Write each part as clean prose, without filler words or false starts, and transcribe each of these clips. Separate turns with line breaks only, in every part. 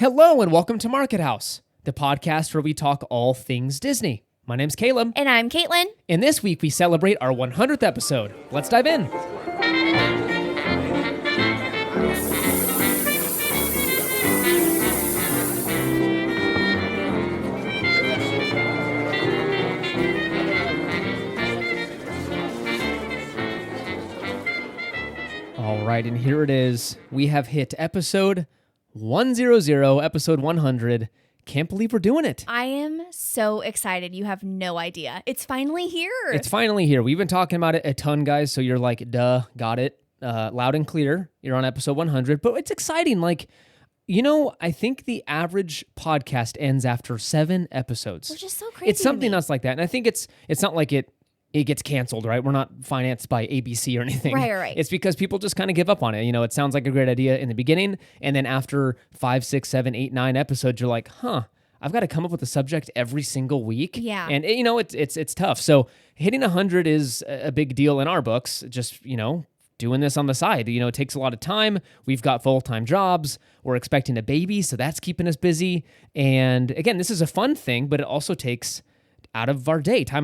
Hello and welcome to Market House, the podcast where we talk all things Disney. My name's Caleb.
And I'm Caitlin.
And this week we celebrate our 100th episode. Let's dive in. All right, and here it is. We have hit episode 100, episode 100. Can't believe we're doing it.
I am so excited. You have no idea. It's finally here.
It's finally here. We've been talking about it a ton, guys, so you're like, duh, got it. Loud and clear. You're on episode 100, but it's exciting. Like, you know, I think the average podcast ends after 7 episodes.
Which is so crazy.
It's something else like that. And I think it's not like it gets canceled, right? We're not financed by ABC or anything.
Right.
It's because people just kind of give up on it. You know, it sounds like a great idea in the beginning, and then after 5, 6, 7, 8, 9 episodes, you're like, I've got to come up with a subject every single week.
Yeah.
And, you know, it's tough. So hitting 100 is a big deal in our books. Just, you know, doing this on the side. You know, it takes a lot of time. We've got full-time jobs. We're expecting a baby, so that's keeping us busy. And again, this is a fun thing, but it also takes time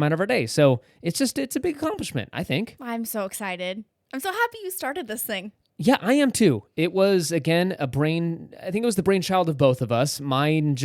out of our day. So it's a big accomplishment, I think.
I'm so excited. I'm so happy you started this thing.
Yeah, I am too. It was, again, I think it was the brainchild of both of us. Mine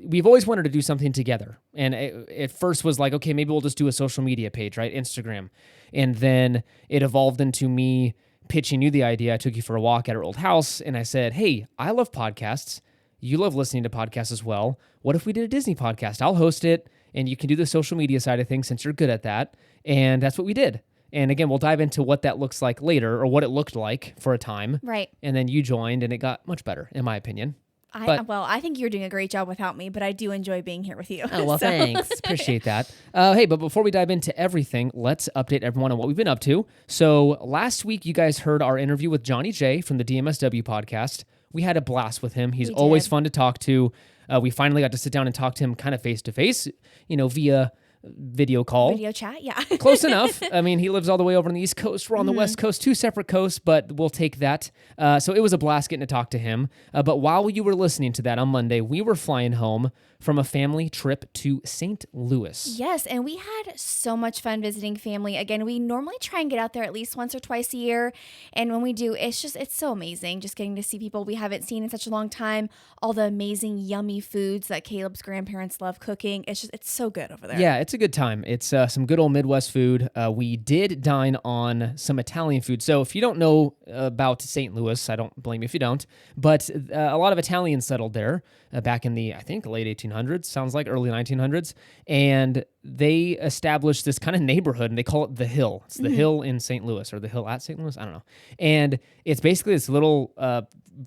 we've always wanted to do something together. And it first was like, okay, maybe we'll just do a social media page, right? Instagram. And then it evolved into me pitching you the idea. I took you for a walk at our old house and I said, hey, I love podcasts. You love listening to podcasts as well. What if we did a Disney podcast? I'll host it. And you can do the social media side of things since you're good at that. And that's what we did. And again, we'll dive into what that looks like later, or what it looked like for a time.
Right.
And then you joined, and it got much better, in my opinion.
I think you're doing a great job without me, but I do enjoy being here with you.
Oh, well, thanks. Appreciate that. Hey, but before we dive into everything, let's update everyone on what we've been up to. So last week, you guys heard our interview with Johnny J from the DMSW podcast. We had a blast with him. He's always fun to talk to. We finally got to sit down and talk to him kind of face-to-face, you know, via video call.
Video chat, yeah.
Close enough. I mean, he lives all the way over on the East Coast. We're on the West Coast, 2 separate coasts, but we'll take that. So it was a blast getting to talk to him. But while you were listening to that on Monday, we were flying home from a family trip to St. Louis.
Yes, and we had so much fun visiting family. Again, we normally try and get out there at least once or twice a year. And when we do, it's so amazing just getting to see people we haven't seen in such a long time. All the amazing, yummy foods that Caleb's grandparents love cooking. It's so good over there.
Yeah, it's a good time. It's some good old Midwest food. We did dine on some Italian food. So if you don't know about St. Louis, I don't blame you if you don't, but a lot of Italians settled there back in the, I think, late 1800s, sounds like early 1900s. And they established this kind of neighborhood, and they call it The Hill. It's The Hill in St. Louis, or The Hill at St. Louis, I don't know. And it's basically this little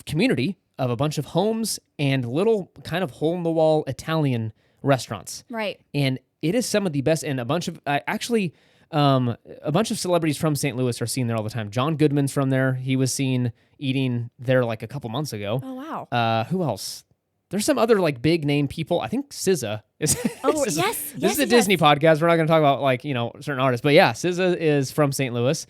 community of a bunch of homes and little kind of hole-in-the-wall Italian restaurants.
Right.
And it is some of the best, and a bunch of a bunch of celebrities from St. Louis are seen there all the time. John Goodman's from there. He was seen eating there like a couple months ago.
Oh, wow.
Who else? There's some other like big name people. I think SZA is.
Oh,
SZA.
yes.
This is a Disney podcast. We're not going to talk about like, you know, certain artists, but yeah, SZA is from St. Louis.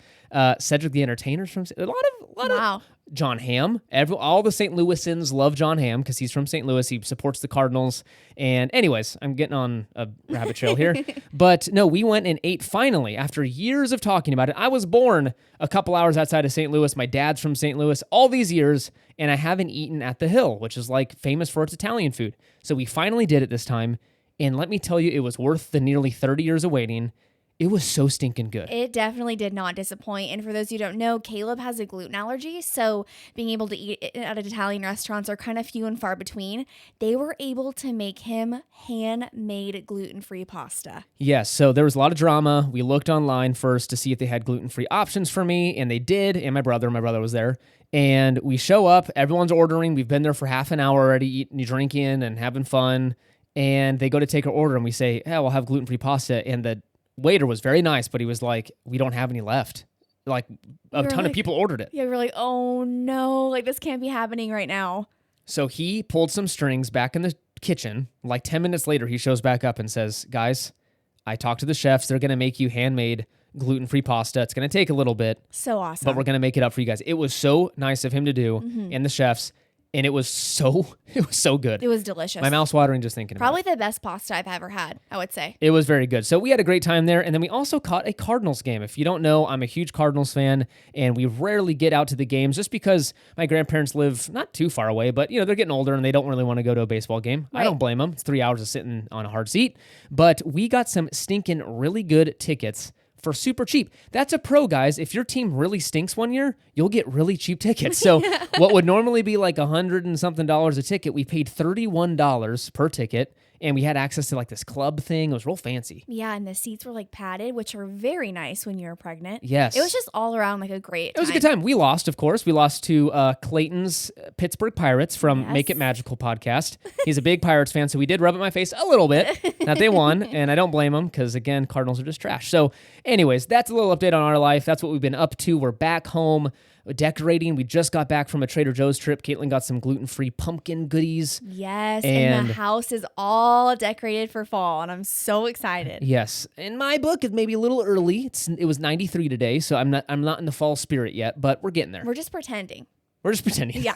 Cedric the Entertainer's from a lot of John Hamm. All the St. Louisans love John Hamm because he's from St. Louis. He supports the Cardinals. And anyways, I'm getting on a rabbit trail here. But no, we went and ate finally after years of talking about it. I was born a couple hours outside of St. Louis. My dad's from St. Louis all these years, and I haven't eaten at the Hill, which is like famous for its Italian food. So we finally did it this time. And let me tell you, it was worth the nearly 30 years of waiting. It was so stinking good.
It definitely did not disappoint. And for those who don't know, Caleb has a gluten allergy. So being able to eat at Italian restaurants are kind of few and far between. They were able to make him handmade gluten-free pasta.
Yes. So there was a lot of drama. We looked online first to see if they had gluten-free options for me. And they did. And my brother was there. And we show up. Everyone's ordering. We've been there for half an hour already, eating, drinking, and having fun. And they go to take our order. And we say, yeah, we'll have gluten-free pasta. And the waiter was very nice, but he was like, we don't have any left. Like a ton of people ordered it.
Yeah, we were like, oh no, like this can't be happening right now.
So he pulled some strings back in the kitchen. Like 10 minutes later, he shows back up and says, guys, I talked to the chefs. They're going to make you handmade gluten-free pasta. It's going to take a little bit.
So awesome.
But we're going to make it up for you guys. It was so nice of him to do, and the chefs. And it was so good.
It was delicious.
My mouth's watering just thinking about it.
Probably the best pasta I've ever had, I would say.
It was very good. So we had a great time there. And then we also caught a Cardinals game. If you don't know, I'm a huge Cardinals fan, and we rarely get out to the games just because my grandparents live not too far away, but they're getting older and they don't really want to go to a baseball game. Right. I don't blame them. It's 3 hours of sitting on a hard seat. But we got some stinking really good tickets for super cheap. That's a pro, guys. If your team really stinks one year, you'll get really cheap tickets. So what would normally be like $100 and something a ticket, we paid $31 per ticket, and we had access to like this club thing. It was real fancy.
Yeah, and the seats were like padded, which are very nice when you're pregnant.
Yes.
It was just all around like a great time.
It was a good time. We lost, of course. We lost to Clayton's Pittsburgh Pirates from Make It Magical podcast. He's a big Pirates fan, so we did rub it in my face a little bit that they won, and I don't blame him because, again, Cardinals are just trash. So anyways, that's a little update on our life. That's what we've been up to. We're back home decorating. We just got back from a Trader Joe's trip. Caitlin got some gluten-free pumpkin goodies.
Yes, and the house is all decorated for fall, and I'm so excited.
Yes, in my book, it's maybe a little early. It was 93 today, so I'm not in the fall spirit yet, but we're getting there.
We're just pretending.
Yeah.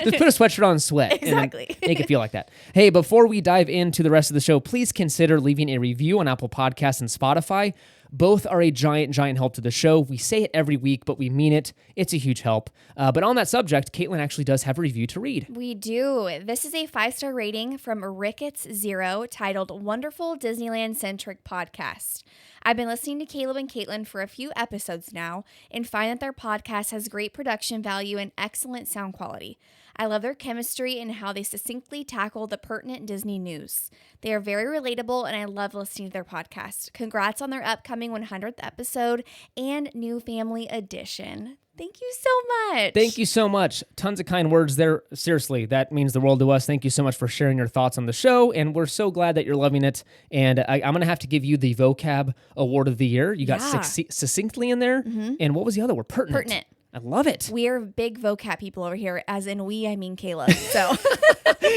Just
put a sweatshirt on and sweat.
Exactly.
And make it feel like that. Hey, before we dive into the rest of the show, please consider leaving a review on Apple Podcasts and Spotify. Both are a giant help to the show. We say it every week, but we mean it. It's a huge help. But on that subject, Caitlin actually does have a review to read.
We do. This is a 5-star rating from Ricketts0 titled Wonderful Disneyland-Centric Podcast. I've been listening to Caleb and Caitlin for a few episodes now and find that their podcast has great production value and excellent sound quality. I love their chemistry and how they succinctly tackle the pertinent Disney news. They are very relatable, and I love listening to their podcast. Congrats on their upcoming 100th episode and new family edition. Thank you so much.
Thank you so much. Tons of kind words there. Seriously, that means the world to us. Thank you so much for sharing your thoughts on the show, and we're so glad that you're loving it. And I'm going to have to give you the vocab award of the year. You got succinctly in there, and what was the other word? Pertinent. I love it.
We're big vocab people over here. As in we, I mean Caleb. So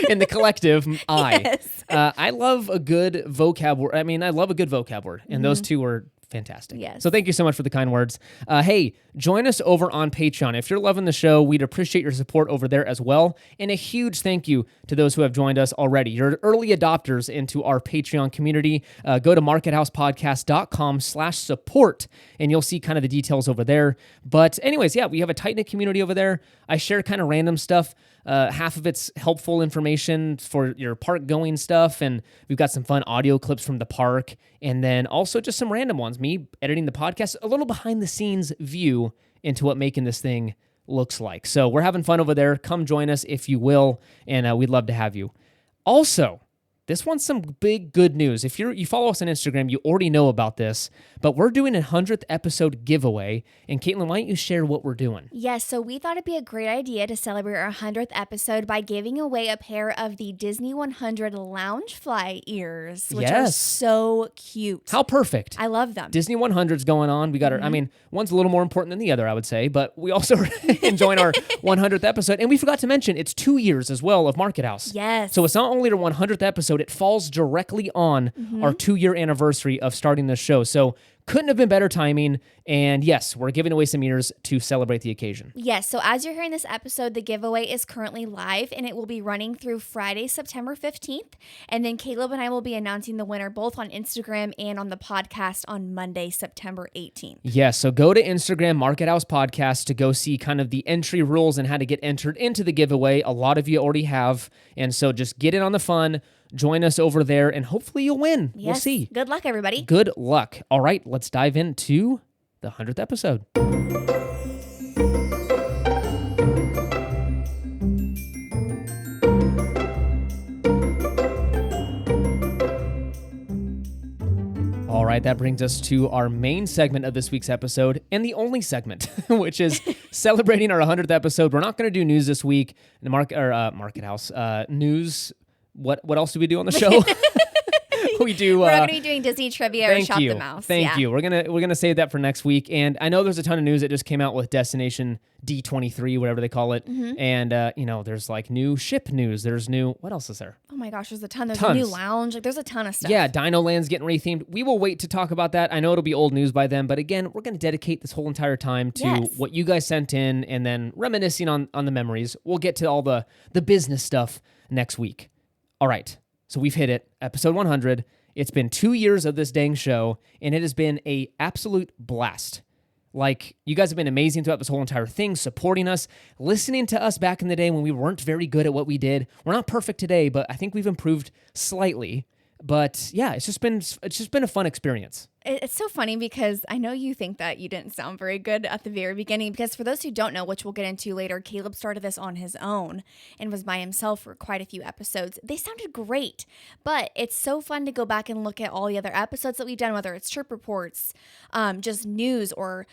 in the collective, I.
Yes.
I love a good vocab word. I mean, I love a good vocab word, and those two were fantastic.
Yes.
So thank you so much for the kind words. Hey, join us over on Patreon. If you're loving the show, we'd appreciate your support over there as well. And a huge thank you to those who have joined us already. You're early adopters into our Patreon community. Go to markethousepodcast.com/support, and you'll see kind of the details over there. But anyways, we have a tight-knit community over there. I share kind of random stuff. Half of it's helpful information for your park going stuff, and we've got some fun audio clips from the park, and then also just some random ones. Me editing the podcast, a little behind the scenes view into what making this thing looks like. So we're having fun over there. Come join us if you will, and we'd love to have you. Also, this one's some big good news. If you follow us on Instagram, you already know about this, but we're doing a 100th episode giveaway. And Caitlin, why don't you share what we're doing?
Yes, so we thought it'd be a great idea to celebrate our 100th episode by giving away a pair of the Disney 100 Loungefly ears, which are so cute.
How perfect.
I love them.
Disney 100's going on. We got our, I mean, one's a little more important than the other, I would say, but we also enjoying our 100th episode. And we forgot to mention, it's 2 years as well of Market House.
Yes.
So it's not only our 100th episode, it falls directly on our 2-year anniversary of starting the show. So couldn't have been better timing. And yes, we're giving away some ears to celebrate the occasion.
Yes, so as you're hearing this episode, the giveaway is currently live, and it will be running through Friday, September 15th. And then Caleb and I will be announcing the winner both on Instagram and on the podcast on Monday, September 18th.
Yes, so go to Instagram, Market House Podcast, to go see kind of the entry rules and how to get entered into the giveaway. A lot of you already have. And so just get in on the fun. Join us over there, and hopefully you'll win.
Yes.
We'll see.
Good luck, everybody.
Good luck. All right, let's dive into the 100th episode. All right, that brings us to our main segment of this week's episode, and the only segment, which is celebrating our 100th episode. We're not going to do news this week. The Market House news. What else do we do on the show? we do.
We're not going to be doing Disney trivia or Shop
you.
the Mouse.
Thank you. We're gonna save that for next week. And I know there's a ton of news that just came out with Destination D23, whatever they call it. And there's like new ship news. There's new. What else is there?
Oh my gosh, there's a ton. There's a new lounge. Like there's a ton of stuff.
Yeah, DinoLand's getting rethemed. We will wait to talk about that. I know it'll be old news by then, but again, we're going to dedicate this whole entire time to what you guys sent in, and then reminiscing on the memories. We'll get to all the business stuff next week. All right, so we've hit it, episode 100. It's been 2 years of this dang show, and it has been a absolute blast. Like, you guys have been amazing throughout this whole entire thing, supporting us, listening to us back in the day when we weren't very good at what we did. We're not perfect today, but I think we've improved slightly. But yeah, it's just been a fun experience.
It's so funny because I know you think that you didn't sound very good at the very beginning, because for those who don't know, which we'll get into later, Caleb started this on his own and was by himself for quite a few episodes. They sounded great, but it's so fun to go back and look at all the other episodes that we've done, whether it's trip reports, just news, or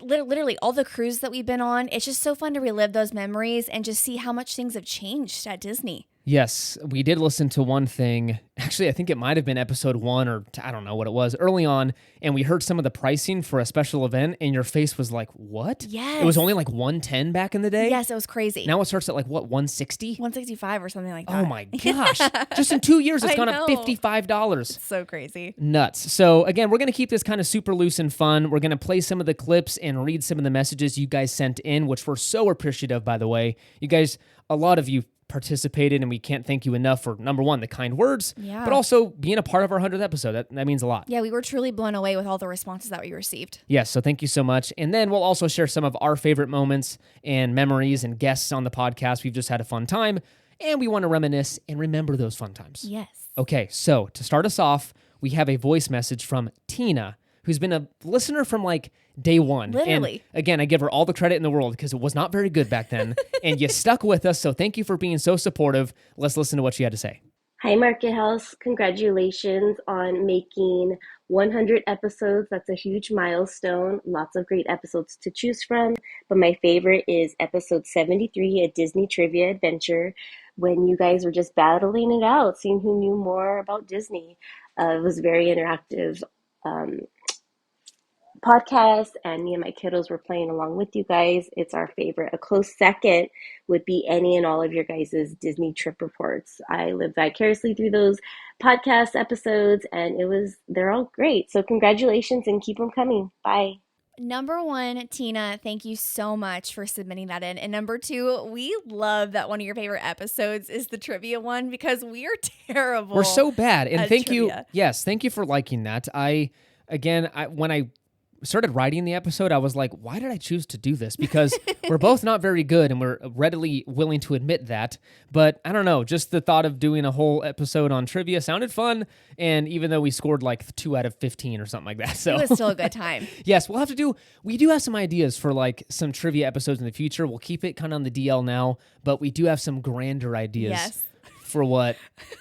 literally all the cruises that we've been on. It's just so fun to relive those memories and just see how much things have changed at Disney.
Yes, we did listen to one thing. Actually, I think it might have been episode 1, or I don't know what it was, early on, and we heard some of the pricing for a special event, and your face was like, what?
Yes.
It was only like $110 back in the day?
Yes, it was crazy.
Now it starts at like, what, $160?
$165 or something like that.
Oh my gosh. Just in 2 years, it's gone up $55.
It's so crazy.
Nuts. So again, we're going to keep this kind of super loose and fun. We're going to play some of the clips and read some of the messages you guys sent in, which we're so appreciative, by the way. You guys, a lot of you participated, and we can't thank you enough for, number one, the kind words, but also being a part of our 100th episode. That means a lot.
Yeah, we were truly blown away with all the responses that we received.
Yes, so thank you so much. And then we'll also share some of our favorite moments and memories and guests on the podcast. We've just had a fun time, and we want to reminisce and remember those fun times.
Yes.
Okay, so to start us off, we have a voice message from Tina, who's been a listener from like day one.
Literally.
And again, I give her all the credit in the world because it was not very good back then. And you stuck with us, so thank you for being so supportive. Let's listen to what she had to say.
Hi, Market House. Congratulations on making 100 episodes. That's a huge milestone. Lots of great episodes to choose from. But my favorite is episode 73, a Disney trivia adventure, when you guys were just battling it out, seeing who knew more about Disney. It was very interactive podcast, and me and my kiddos were playing along with you guys. It's our favorite. A close second would be any and all of your guys' Disney trip reports. I lived vicariously through those podcast episodes, and they're all great. So congratulations, and keep them coming. Bye.
Number one, Tina, thank you so much for submitting that in. And number two, we love that one of your favorite episodes is the trivia one, because we are terrible.
We're so bad. And thank
trivia.
you. Yes, thank you for liking that. When I started writing the episode, I was like, why did I choose to do this? Because we're both not very good, and we're readily willing to admit that. But I don't know, just the thought of doing a whole episode on trivia sounded fun. And even though we scored like 2 out of 15 or something like that. So
it was still a good time.
Yes, we do have some ideas for like some trivia episodes in the future. We'll keep it kind of on the DL now, but we do have some grander ideas.
Yes.
For what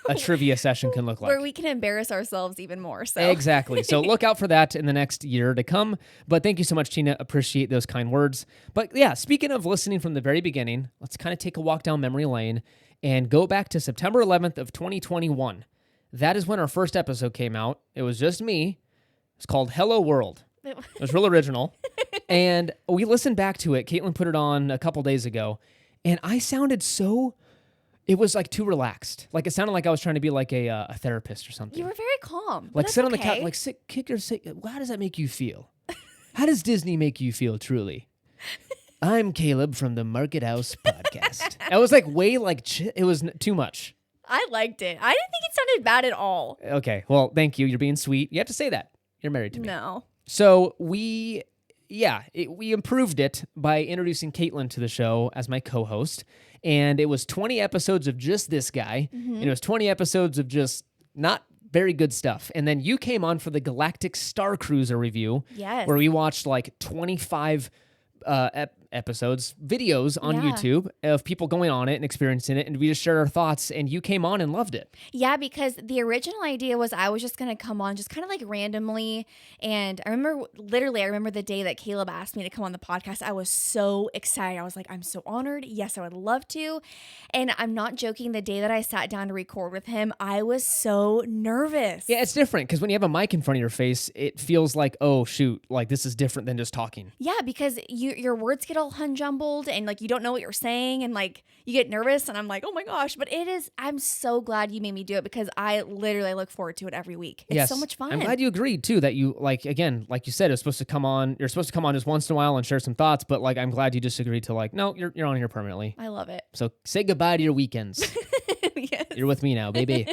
a trivia session can look like.
Where we can embarrass ourselves even more. So
Exactly. So look out for that in the next year to come. But thank you so much, Tina. Appreciate those kind words. But yeah, speaking of listening from the very beginning, let's kind of take a walk down memory lane and go back to September 11th of 2021. That is when our first episode came out. It was just me. It's called Hello World. It was real original. And we listened back to it. Caitlin put it on a couple days ago. And I sounded so... It was like too relaxed. Like it sounded like I was trying to be like a therapist or something.
You were very calm.
Like sit on the couch, like sit, kick your sit. How does that make you feel? How does Disney make you feel truly? I'm Caleb from the Market House podcast. I was like way like it was too much.
I liked it. I didn't think it sounded bad at all.
Okay, well, thank you. You're being sweet. You have to say that. You're married to me.
No.
So we improved it by introducing Caitlin to the show as my co-host. And it was 20 episodes of just this guy. Mm-hmm. And it was 20 episodes of just not very good stuff. And then you came on for the Galactic Star Cruiser review.
Yes.
Where we watched like 25 episodes, videos on
Yeah.
YouTube of people going on it and experiencing it, and we just shared our thoughts, and you came on and loved it.
Yeah, because the original idea was I was just going to come on just kind of like randomly. And I remember the day that Caleb asked me to come on the podcast. I was so excited. I was like, I'm so honored. Yes, I would love to. And I'm not joking. The day that I sat down to record with him, I was so nervous.
Yeah, it's different because when you have a mic in front of your face, it feels like, oh, shoot, like this is different than just talking.
Yeah, because your words get all jumbled and like you don't know what you're saying and like you get nervous and I'm like, oh my gosh. But I'm so glad you made me do it because I literally look forward to it every week. It's so much fun.
I'm glad you agreed too that you like you said, you're supposed to come on just once in a while and share some thoughts, but like I'm glad you just agreed to like, no, you're on here permanently.
I love it.
So say goodbye to your weekends.
Yes.
You're with me now, baby.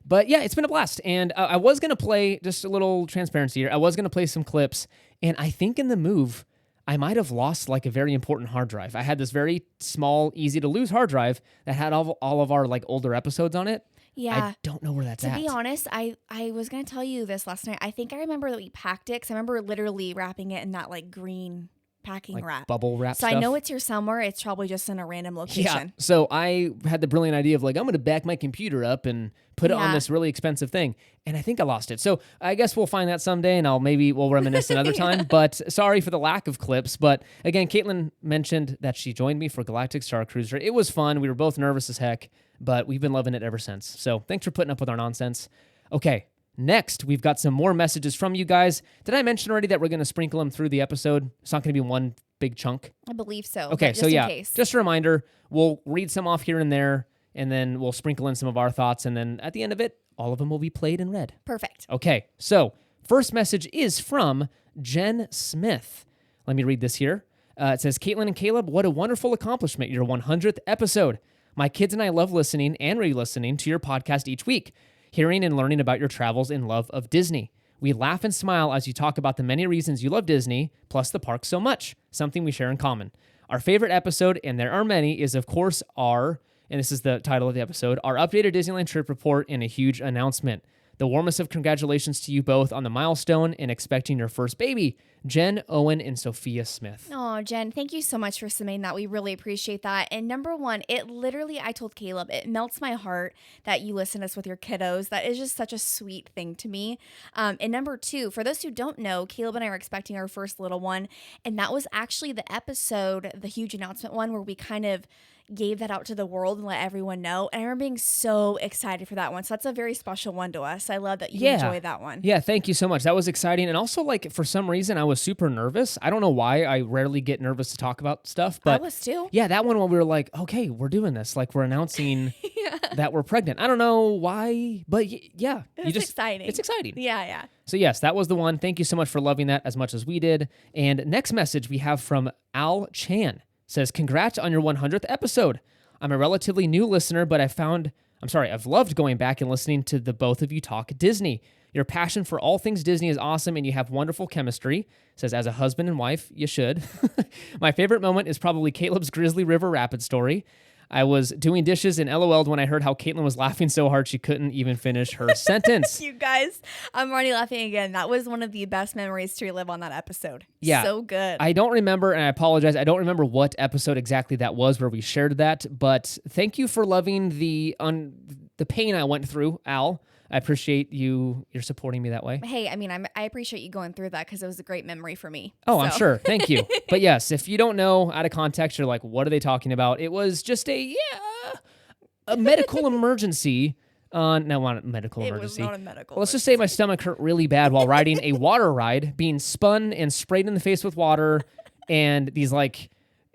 But yeah, it's been a blast. And I was going to play, just a little transparency here, I was going to play some clips, and I think in the move, I might have lost like a very important hard drive. I had this very small, easy to lose hard drive that had all of our like older episodes on it.
Yeah.
I don't know where that's at.
To be honest, I was going to tell you this last night. I think I remember that we packed it because I remember literally wrapping it in that like green packing
like
wrap.
Bubble wrap
So
stuff.
I know it's here somewhere. It's probably just in a random location.
Yeah. So I had the brilliant idea of like, I'm going to back my computer up and put it on this really expensive thing. And I think I lost it. So I guess we'll find that someday and we'll reminisce another time. But sorry for the lack of clips. But again, Caitlin mentioned that she joined me for Galactic Star Cruiser. It was fun. We were both nervous as heck, but we've been loving it ever since. So thanks for putting up with our nonsense. Okay. Next, we've got some more messages from you guys. Did I mention already that we're going to sprinkle them through the episode? It's not going to be one big chunk.
I believe so.
Okay,
just
so yeah,
in case.
just a reminder, we'll read some off here and there, and then we'll sprinkle in some of our thoughts, and then at the end of it, all of them will be played and read.
Perfect.
Okay, so first message is from Jen Smith. Let me read this here. It says, Caitlin and Caleb, what a wonderful accomplishment, your 100th episode. My kids and I love listening and re-listening to your podcast each week, hearing and learning about your travels and love of Disney. We laugh and smile as you talk about the many reasons you love Disney, plus the park so much, something we share in common. Our favorite episode, and there are many, is of course and this is the title of the episode, our updated Disneyland trip report and a huge announcement. The warmest of congratulations to you both on the milestone and expecting your first baby, Jen, Owen, and Sophia Smith.
Oh, Jen, thank you so much for submitting that. We really appreciate that. And number one, I told Caleb, it melts my heart that you listen to us with your kiddos. That is just such a sweet thing to me. And number two, for those who don't know, Caleb and I are expecting our first little one. And that was actually the episode, the huge announcement one, where we kind of gave that out to the world and let everyone know. And I remember being so excited for that one. So that's a very special one to us. I love that you enjoy that one.
Yeah, thank you so much. That was exciting. And also, like, for some reason, I was super nervous. I don't know why. I rarely get nervous to talk about stuff. But
I was too.
Yeah, that one when we were like, okay, we're doing this. Like, we're announcing that we're pregnant. I don't know why, but yeah.
It's exciting.
It's exciting.
Yeah.
So yes, that was the one. Thank you so much for loving that as much as we did. And next message we have from Al Chan. Says, congrats on your 100th episode. I'm a relatively new listener, but I've loved going back and listening to the both of you talk Disney. Your passion for all things Disney is awesome, and you have wonderful chemistry. Says, as a husband and wife, you should. My favorite moment is probably Caleb's Grizzly River Rapid story. I was doing dishes and LOL'd when I heard how Caitlin was laughing so hard she couldn't even finish her sentence.
You guys, I'm already laughing again. That was one of the best memories to relive on that episode.
Yeah.
So good.
I don't remember, and I apologize, I don't remember what episode exactly that was where we shared that, but thank you for loving the pain I went through, Al. I appreciate you're supporting me that way.
Hey, I mean, I appreciate you going through that because it was a great memory for me.
Oh, so. I'm sure. Thank you. But yes, if you don't know, out of context, you're like, what are they talking about? It was just a medical emergency. No, not a medical emergency.
It was not a medical
Let's just say my stomach hurt really bad while riding a water ride, being spun and sprayed in the face with water, and these like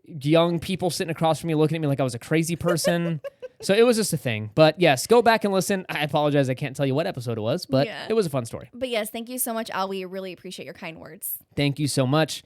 young people sitting across from me looking at me like I was a crazy person. So it was just a thing. But yes, go back and listen. I apologize. I can't tell you what episode it was, but It was a fun story.
But yes, thank you so much, Al. We really appreciate your kind words.
Thank you so much.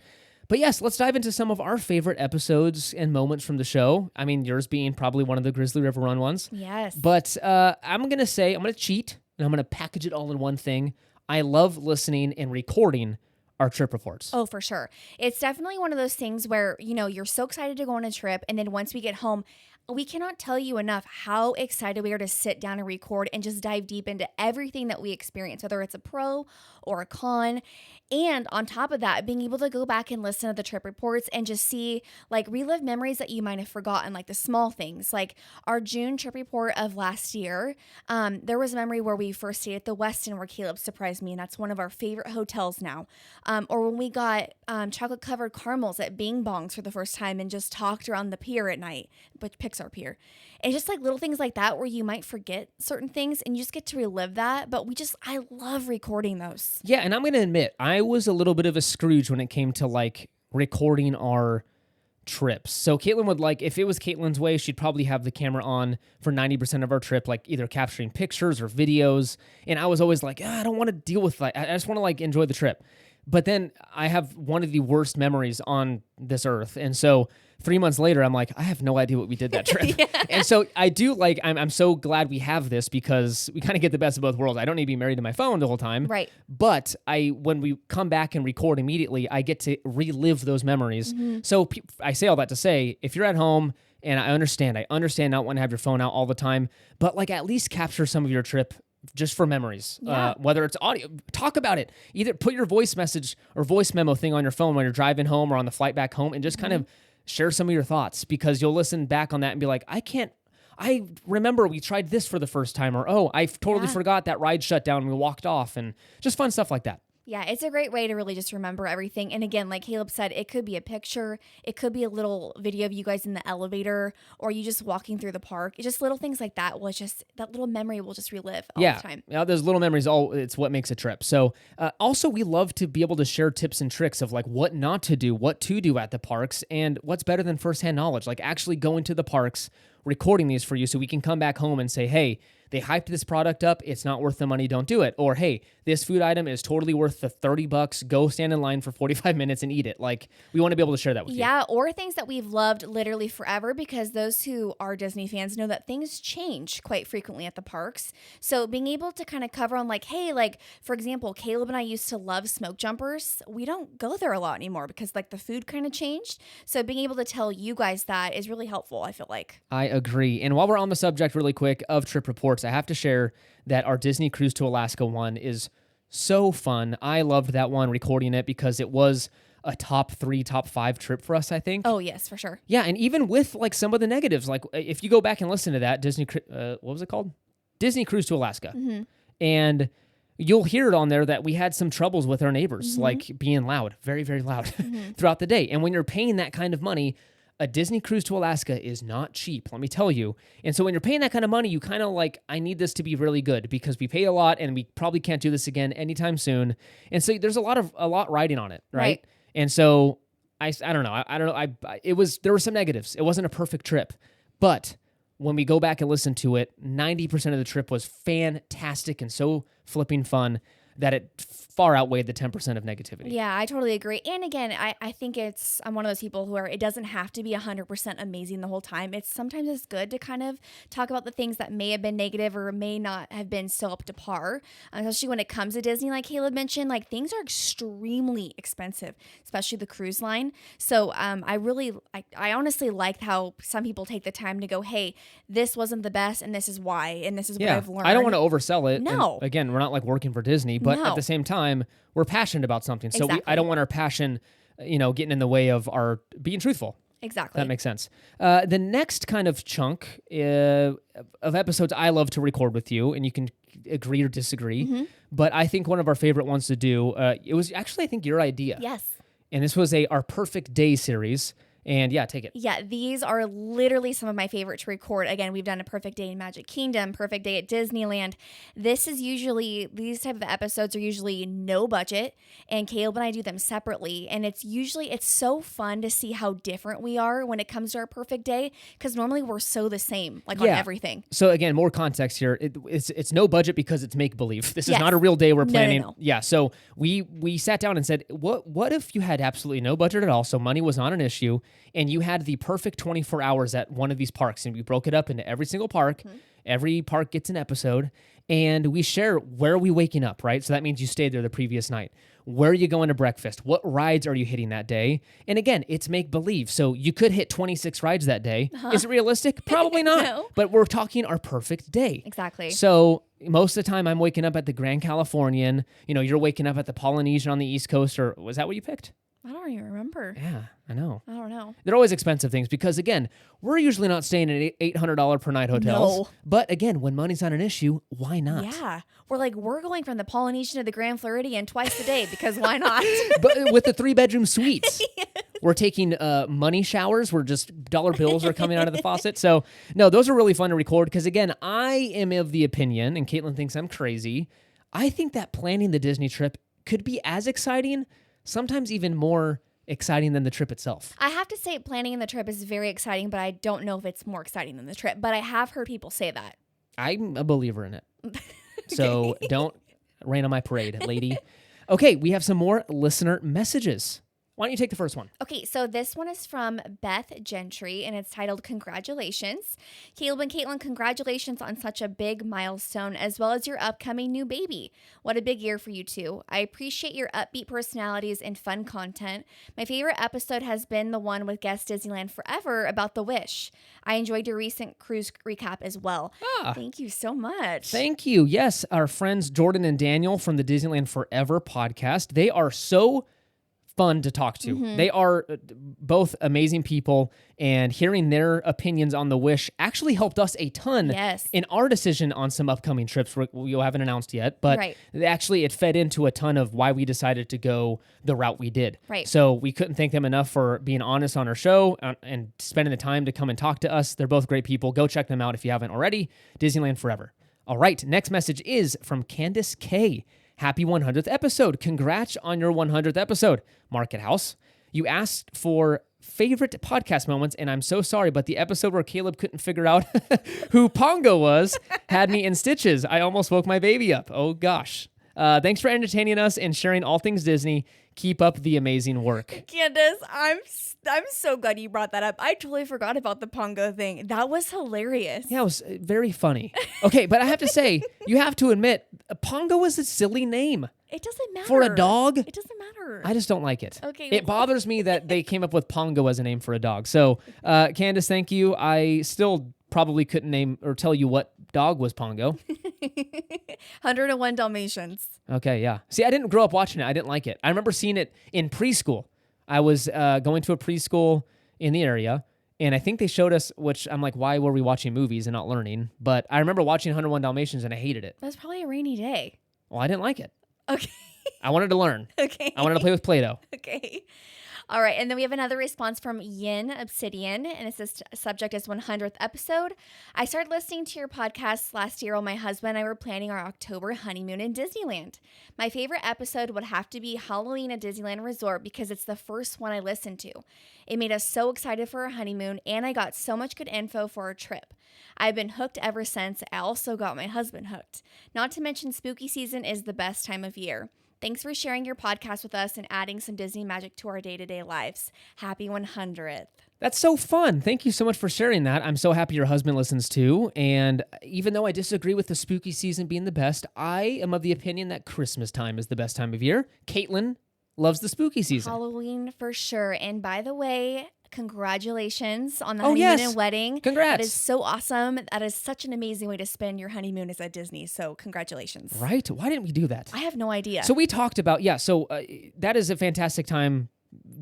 But yes, let's dive into some of our favorite episodes and moments from the show. I mean, yours being probably one of the Grizzly River Run ones.
Yes.
But I'm going to cheat, and I'm going to package it all in one thing. I love listening and recording our trip reports.
Oh, for sure. It's definitely one of those things where, you're so excited to go on a trip. And then once we get home, We cannot tell you enough how excited we are to sit down and record and just dive deep into everything that we experience, whether it's a pro or a con. And on top of that, being able to go back and listen to the trip reports and just see, like, relive memories that you might have forgotten, like the small things. Like our June trip report of last year, there was a memory where we first stayed at the Westin where Caleb surprised me, and that's one of our favorite hotels now. Or when we got chocolate-covered caramels at Bing Bong's for the first time and just talked around the pier at night, but Pixar Pier. And just like little things like that where you might forget certain things and you just get to relive that. But I love recording those.
Yeah, and I'm going to admit, I was a little bit of a Scrooge when it came to like recording our trips. So Caitlin would if it was Caitlin's way, she'd probably have the camera on for 90% of our trip, like either capturing pictures or videos. And I was always like, I don't want to deal with I just want to enjoy the trip. But then I have one of the worst memories on this earth. And so 3 months later, I'm like, I have no idea what we did that trip. Yeah. And so I do I'm so glad we have this because we kind of get the best of both worlds. I don't need to be married to my phone the whole time.
Right.
But when we come back and record immediately, I get to relive those memories. Mm-hmm. So I say all that to say, if you're at home, and I understand not wanting to have your phone out all the time, but at least capture some of your trip just for memories, whether it's audio, talk about it. Either put your voice message or voice memo thing on your phone when you're driving home or on the flight back home and just kind of share some of your thoughts, because you'll listen back on that and be like, I remember we tried this for the first time, or, I totally forgot that ride shut down and we walked off, and just fun stuff like that.
Yeah, it's a great way to really just remember everything. And again, like Caleb said, it could be a picture, it could be a little video of you guys in the elevator, or you just walking through the park. It's just little things like that that little memory will just relive all the time.
Yeah, those little memories, it's what makes a trip. So also, we love to be able to share tips and tricks of what not to do, what to do at the parks, and what's better than firsthand knowledge, like actually going to the parks, recording these for you so we can come back home and say, hey, they hyped this product up, it's not worth the money, don't do it. Or, hey, this food item is totally worth the $30, go stand in line for 45 minutes and eat it. We want to be able to share that with you.
Yeah, or things that we've loved literally forever, because those who are Disney fans know that things change quite frequently at the parks. So being able to kind of cover on for example, Caleb and I used to love smoke jumpers. We don't go there a lot anymore because the food kind of changed. So being able to tell you guys that is really helpful, I feel like.
I agree. And while we're on the subject really quick of trip reports, I have to share that our Disney Cruise to Alaska one is so fun. I loved that one, recording it, because it was a top 3, top 5 trip for us, I think.
Oh, yes, for sure.
Yeah, and even with some of the negatives, if you go back and listen to that, what was it called? Disney Cruise to Alaska. Mm-hmm. And you'll hear it on there that we had some troubles with our neighbors, being loud, very, very loud throughout the day. And when you're paying that kind of money, a Disney cruise to Alaska is not cheap, let me tell you. And so when you're paying that kind of money, you kind of I need this to be really good, because we pay a lot and we probably can't do this again anytime soon. And so there's a lot riding on it, right? And so I don't know. There were some negatives. It wasn't a perfect trip, but when we go back and listen to it, 90% of the trip was fantastic and so flipping fun that it far outweighed the 10% of negativity.
Yeah, I totally agree. And again, I think I'm one of those people who it doesn't have to be 100% amazing the whole time. Sometimes it's good to kind of talk about the things that may have been negative or may not have been so up to par. Especially when it comes to Disney, like Caleb mentioned, things are extremely expensive, especially the cruise line. So I honestly like how some people take the time to go, hey, this wasn't the best and this is why, and this is what I've learned.
I don't want to oversell it.
No.
And again, we're not working for Disney, but at the same time, we're passionate about something. So I don't want our passion, getting in the way of our being truthful.
Exactly.
That makes sense. The next kind of chunk of episodes I love to record with you, and you can agree or disagree, but I think one of our favorite ones to do, it was actually, I think, your idea.
Yes.
And this was our Perfect Day series. And take it.
Yeah, these are literally some of my favorite to record. Again, we've done a Perfect Day in Magic Kingdom, Perfect Day at Disneyland. These type of episodes are usually no budget, and Caleb and I do them separately. And it's so fun to see how different we are when it comes to our Perfect Day, because normally we're so the same, on everything.
So again, more context here. It's no budget because it's make-believe. This is not a real day we're planning.
No.
Yeah, so we sat down and said, what if you had absolutely no budget at all, so money was not an issue, and you had the perfect 24 hours at one of these parks, and we broke it up into every single park. Every park gets an episode, and we share where are we waking up, right? So that means you stayed there the previous night. Where are you going to breakfast? What rides are you hitting that day? And again, it's make believe. So you could hit 26 rides that day. Is it realistic? Probably not.
No.
But we're talking our perfect day.
Exactly.
So most of the time I'm waking up at the Grand Californian. You're waking up at the Polynesian on the East Coast, or was that what you picked?
I don't even remember.
Yeah, I know.
I don't know.
They're always expensive things because, again, we're usually not staying in $800 per night hotels.
No.
But again, when money's not an issue, why not?
Yeah. We're going from the Polynesian to the Grand Floridian twice a day because why not?
But with the 3-bedroom suites. We're taking money showers where just dollar bills are coming out of the faucet. So, no, those are really fun to record because, again, I am of the opinion, and Caitlin thinks I'm crazy, I think that planning the Disney trip could be as exciting, sometimes even more exciting than the trip itself.
I have to say planning the trip is very exciting, but I don't know if it's more exciting than the trip. But I have heard people say that.
I'm a believer in it. So don't rain on my parade, lady. Okay, we have some more listener messages. Why don't you take the first one?
Okay, so this one is from Beth Gentry, and it's titled Congratulations. Caleb and Caitlin, congratulations on such a big milestone, as well as your upcoming new baby. What a big year for you two. I appreciate your upbeat personalities and fun content. My favorite episode has been the one with Guest Disneyland Forever about the Wish. I enjoyed your recent cruise recap as well. Thank you so much.
Thank you. Yes, our friends Jordan and Daniel from the Disneyland Forever podcast, they are so fun to talk to.
Mm-hmm.
They are both amazing people, and hearing their opinions on the Wish actually helped us a ton in our decision on some upcoming trips we haven't announced yet, but actually it fed into a ton of why we decided to go the route we did.
Right.
So we couldn't thank them enough for being honest on our show and spending the time to come and talk to us. They're both great people. Go check them out if you haven't already. Disneyland Forever. All right, next message is from Candace K. Happy 100th episode. Congrats on your 100th episode, Market House. You asked for favorite podcast moments, and I'm so sorry, but the episode where Caleb couldn't figure out who Pongo was had me in stitches. I almost woke my baby up. Oh, gosh. Thanks for entertaining us and sharing all things Disney. Keep up the amazing work.
Candace, I'm so glad you brought that up. I totally forgot about the Pongo thing. That was hilarious.
Yeah, it was very funny. Okay, but I have to say, you have to admit, Pongo is a silly name.
It doesn't matter.
For a dog?
It doesn't matter.
I just don't like it.
Okay.
It bothers me that they came up with Pongo as a name for a dog. So, Candace, thank you. I still probably couldn't name or tell you what dog was Pongo.
101 Dalmatians.
Okay, yeah. See, I didn't grow up watching it. I didn't like it. I remember seeing it in preschool. I was going to a preschool in the area, and I think they showed us, which I'm like, why were we watching movies and not learning? But I remember watching 101 Dalmatians, and I hated it.
That was probably a rainy day.
Well, I didn't like it.
Okay.
I wanted to learn.
Okay.
I wanted to play with Play-Doh.
Okay. All right, and then we have another response from Yin Obsidian, and it says subject is 100th episode. I started listening to your podcast last year while my husband and I were planning our October honeymoon in Disneyland. My favorite episode would have to be Halloween at Disneyland Resort because it's the first one I listened to. It made us so excited for our honeymoon, and I got so much good info for our trip. I've been hooked ever since. I also got my husband hooked. Not to mention spooky season is the best time of year. Thanks for sharing your podcast with us and adding some Disney magic to our day-to-day lives. Happy 100th.
That's so fun. Thank you so much for sharing that. I'm so happy your husband listens too. And even though I disagree with the spooky season being the best, I am of the opinion that Christmas time is the best time of year. Caitlin loves the spooky season.
Halloween for sure. And by the way, congratulations on the honeymoon and wedding.
Congrats.
That is so awesome. That is such an amazing way to spend your honeymoon is at Disney. So congratulations.
Right? Why didn't we do that?
I have no idea.
So we talked about, that is a fantastic time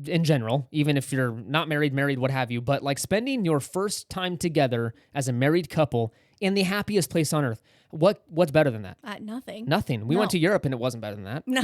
in general, even if you're not married, what have you, but like spending your first time together as a married couple in the happiest place on earth. What's better than that?
Nothing.
Nothing. We went to Europe and it wasn't better than that.
No.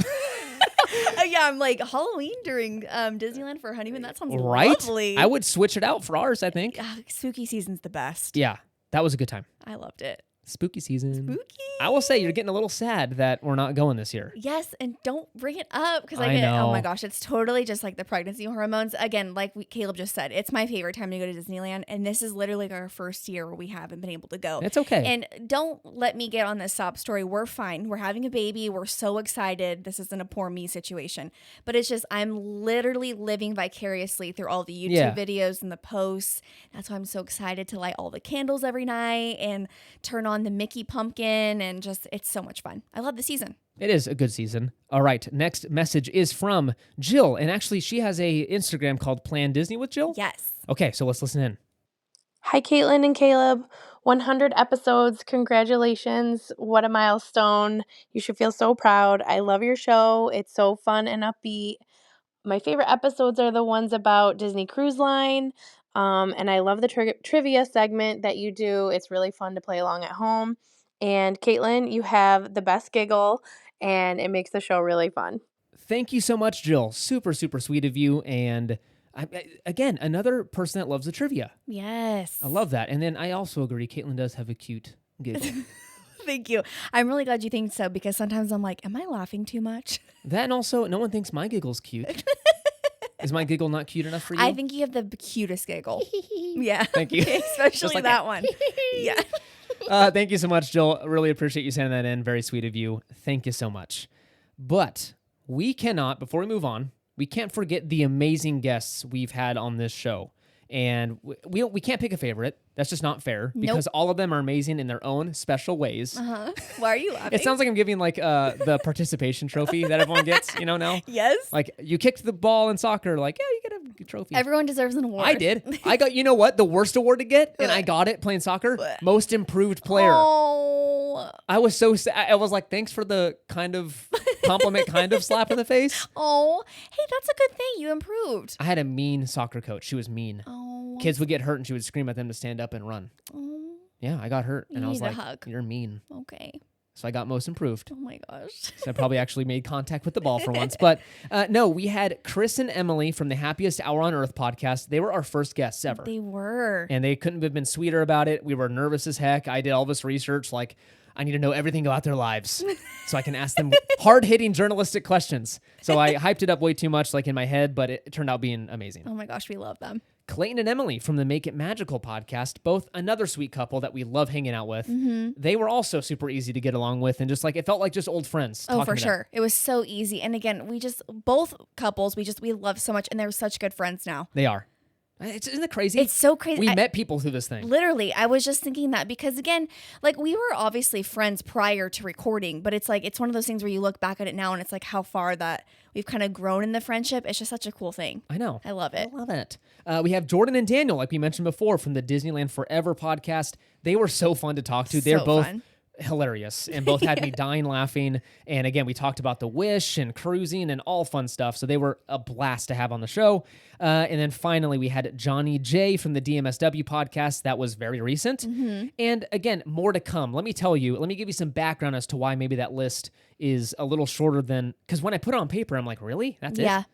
Yeah, I'm like, Halloween during Disneyland for a honeymoon? That sounds lovely.
I would switch it out for ours, I think.
Spooky season's the best.
Yeah, that was a good time.
I loved it.
Spooky season.
Spooky.
I will say you're getting a little sad that we're not going this year.
Yes, and don't bring it up because
I know.
Oh my gosh, it's totally just like the pregnancy hormones. Again, like Caleb just said, it's my favorite time to go to Disneyland, and this is literally our first year where we haven't been able to go.
It's okay.
And don't let me get on this sob story. We're fine. We're having a baby. We're so excited. This isn't a poor me situation, but it's just I'm literally living vicariously through all the YouTube videos and the posts. That's why I'm so excited to light all the candles every night and turn on the Mickey pumpkin, and just it's so much fun. I love the season.
It is a good season. All right, next message is from Jill, and actually she has a Instagram called Plan Disney with Jill.
Yes.
Okay, so let's listen in.
Hi, Caitlin and Caleb. 100 episodes. Congratulations. What a milestone. You should feel so proud. I love your show. It's so fun and upbeat. My favorite episodes are the ones about Disney Cruise Line. And I love the trivia segment that you do. It's really fun to play along at home. And Caitlin, you have the best giggle, and it makes the show really fun.
Thank you so much, Jill. Super, super sweet of you. And again, another person that loves the trivia.
Yes.
I love that. And then I also agree, Caitlin does have a cute giggle.
Thank you. I'm really glad you think so, because sometimes I'm like, am I laughing too much?
That, and also, no one thinks my giggle's cute. Is my giggle not cute enough for you?
I think you have the cutest giggle. Yeah.
Thank you.
Especially
like
that one. Yeah.
Thank you so much, Jill. Really appreciate you sending that in. Very sweet of you. Thank you so much. But we cannot, before we move on, we can't forget the amazing guests we've had on this show. And we can't pick a favorite. That's just not fair, because all of them are amazing in their own special ways.
Why are you laughing?
It sounds like I'm giving like the participation trophy that everyone gets, now?
Yes.
Like, you kicked the ball in soccer, like, yeah, you get a trophy.
Everyone deserves an award.
I did. I got, you know what? The worst award to get, and I got it playing soccer, most improved player.
Oh.
I was so sad. I was like, thanks for the kind of compliment, kind of slap in the face.
Oh. Hey, that's a good thing. You improved.
I had a mean soccer coach. She was mean.
Oh.
Kids would get hurt, and she would scream at them to stand up and run.
Oh.
Yeah, I got hurt, and I was
need a
like,
hug.
you're mean.
Okay.
So I got most improved.
Oh my gosh.
So I probably actually made contact with the ball for once. But no, we had Chris and Emily from the Happiest Hour on Earth podcast. They were our first guests ever.
They were.
And they couldn't have been sweeter about it. We were nervous as heck. I did all this research. Like, I need to know everything about their lives so I can ask them hard-hitting journalistic questions. So I hyped it up way too much, like in my head, but it turned out being amazing.
Oh my gosh, we love them.
Clayton and Emily from the Make It Magical podcast, both another sweet couple that we love hanging out with.
Mm-hmm.
They were also super easy to get along with, and just like, it felt like just old friends.
Oh, for sure. It was so easy. And again, both couples, we love so much, and they're such good friends now.
They are. Isn't it crazy?
It's so crazy.
We met people through this thing.
Literally, I was just thinking that, because again, like, we were obviously friends prior to recording, but it's like, it's one of those things where you look back at it now and it's like how far that we've kind of grown in the friendship. It's just such a cool thing.
I know.
I love it.
I love it. We have Jordan and Daniel, like we mentioned before, from the Disneyland Forever podcast. They were so fun to talk to. They're both hilarious and both had me dying laughing. And again, we talked about the Wish and cruising and all fun stuff. So they were a blast to have on the show. And then finally, we had Johnny J from the DMSW podcast. That was very recent. Mm-hmm. And again, more to come. Let me give you some background as to why maybe that list is a little shorter than, because when I put it on paper, I'm like, really? That's it?
Yeah.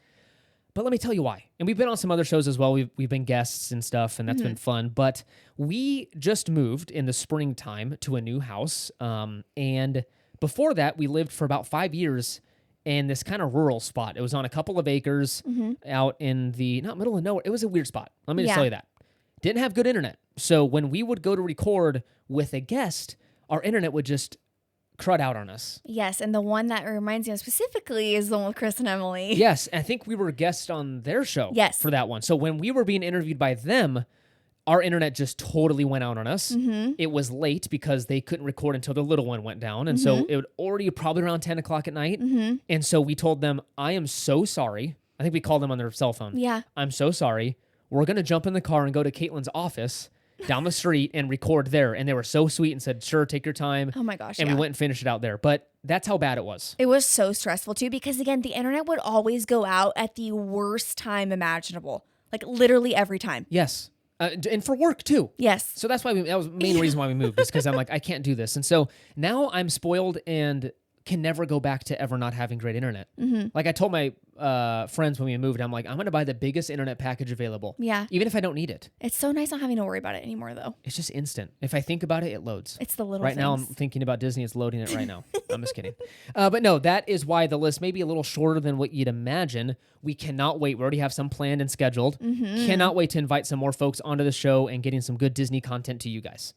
But let me tell you why. And we've been on some other shows as well. We've been guests and stuff, and that's been fun. But we just moved in the springtime to a new house. And before that, we lived for about 5 years in this kind of rural spot. It was on a couple of acres out in the, not middle of nowhere. It was a weird spot. Let me just tell you that. Didn't have good internet. So when we would go to record with a guest, our internet would just crud out on us.
Yes, and the one that reminds me of specifically is the one with Chris and Emily.
Yes, I think we were guests on their show for that one. So when we were being interviewed by them, our internet just totally went out on us. Mm-hmm. It was late because they couldn't record until the little one went down. And so it would already probably around 10 o'clock at night. Mm-hmm. And so we told them, I am so sorry. I think we called them on their cell phone.
Yeah.
I'm so sorry. We're going to jump in the car and go to Caitlin's office down the street and record there. And they were so sweet and said, sure, take your time.
Oh my gosh.
And we went and finished it out there. But that's how bad it was.
It was so stressful too, because again, the internet would always go out at the worst time imaginable. Like literally every time.
Yes. And for work too.
Yes.
So that's why that was the main reason why we moved, is because I'm like, I can't do this. And so now I'm spoiled and can never go back to ever not having great internet. Mm-hmm. Like I told my friends when we moved, I'm like, I'm going to buy the biggest internet package available.
Yeah.
Even if I don't need it.
It's so nice not having to worry about it anymore though.
It's just instant. If I think about it, it loads.
It's the little
Right
things.
now I'm thinking about Disney. It's loading it right now. I'm just kidding. But no, that is why the list may be a little shorter than what you'd imagine. We cannot wait. We already have some planned and scheduled. Mm-hmm. Cannot wait to invite some more folks onto the show and getting some good Disney content to you guys.